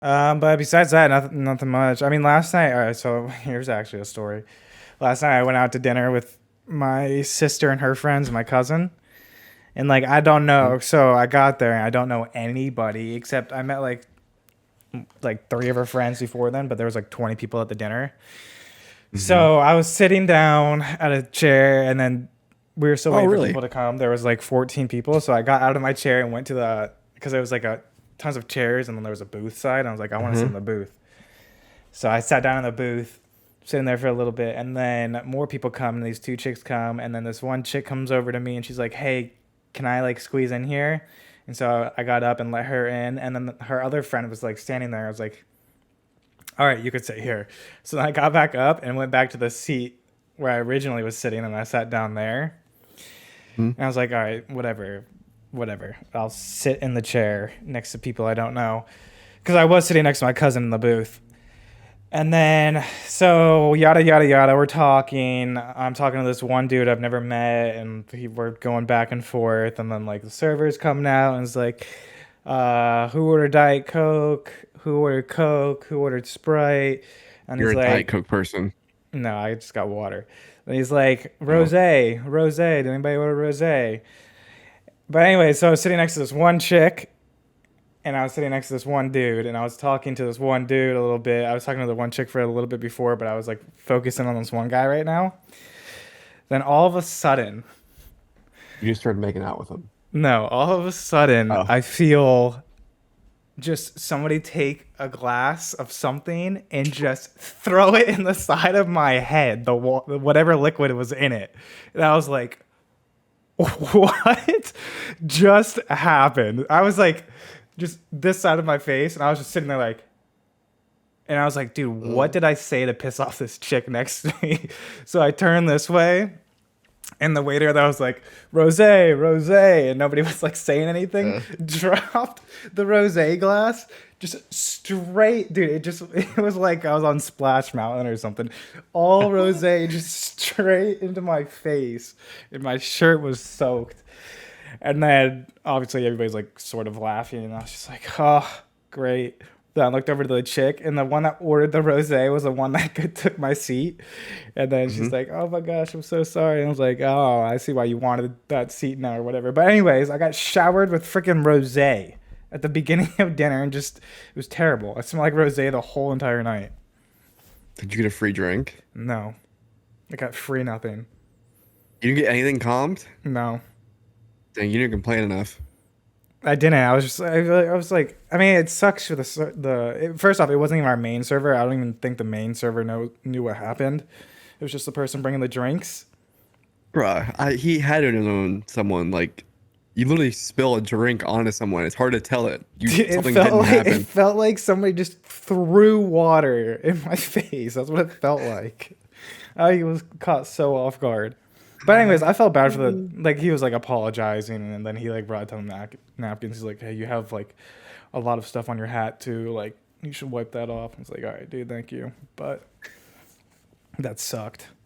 But besides that, nothing much. I mean, last night, all right, so here's actually a story. Last night I went out to dinner with my sister and her friends and my cousin. And like I don't Mhm. know, so I got there and I don't know anybody except I met like three of her friends before then, but there was like 20 people at the dinner. Mhm. So I was sitting down at a chair and then we were still Oh, waiting for really? people to come. There was like 14 people, so I got out of my chair and went to the because there was like a tons of chairs and then there was a booth side. And I was like, I want to sit Uh-huh. in the booth. So I sat down in the booth, sitting there for a little bit, and then more people come, and these two chicks come, and then this one chick comes over to me, and she's like, "Hey, can I like squeeze in here?" And so I got up and let her in, and then her other friend was like standing there. I was like, "All right, you could sit here." So then I got back up and went back to the seat where I originally was sitting, and I sat down there. Mhm. And I was like, "All right, whatever, whatever. I'll sit in the chair next to people I don't know." Because I was sitting next to my cousin in the booth. And then, so yada yada yada, we're talking. I'm talking to this one dude I've never met, and we're going back and forth. And then, like, the server's coming out, and it's like, who ordered Diet Coke? Who ordered Coke? Who ordered Sprite? And You're he's a Diet like, Coke person. no, I just got water. And he's like, Oh. rose. Did anybody order rose? But anyway, so I was sitting next to this one chick, and I was sitting next to this one dude, and I was talking to this one dude a little bit. I was talking to the one chick for a little bit before, but I was like focusing on this one guy right now. Then all of a sudden, You just started making out with him. no, all of a sudden, Oh. I feel just somebody take a glass of something and just throw it in the side of my head, whatever liquid was in it. And I was like, what just happened? I was like, just this side of my face, and I was just sitting there like, and I was like, dude, what Uh, did I say to piss off this chick next to me? So I turned this way, and the waiter that was like, rose, and nobody was like saying anything, uh, dropped the rose glass just straight, dude. It was like I was on Splash Mountain or something. All rose just straight into my face, and my shirt was soaked. And then obviously everybody's like sort of laughing, and I was just like, oh, great. Then I looked over to the chick, and the one that ordered the rosé was the one that took my seat. And then she's mhm. like, "Oh my gosh, I'm so sorry." And I was like, "Oh, I see why you wanted that seat now, or whatever." But anyways, I got showered with freaking rosé at the beginning of dinner, and just it was terrible. I smelled like rosé the whole entire night. Did you get a free drink? No, I got free nothing. You didn't get anything comped? No. Dang, you didn't complain enough. I didn't. I was like, I mean, it sucks for first off, it wasn't even our main server. I don't even think the main server knew what happened. It was just the person bringing the drinks. Bruh, he had to have known someone. Like, you literally spill a drink onto someone. It's hard to tell it. Something didn't It happen. felt like somebody just threw water in my face. That's what it felt like. I was caught so off guard. But anyways, I felt bad for the like he was like apologizing and then he like brought down napkins. He's like, "Hey, you have like a lot of stuff on your hat too. Like you should wipe that off." I was like, "All right, dude, thank you." But that sucked.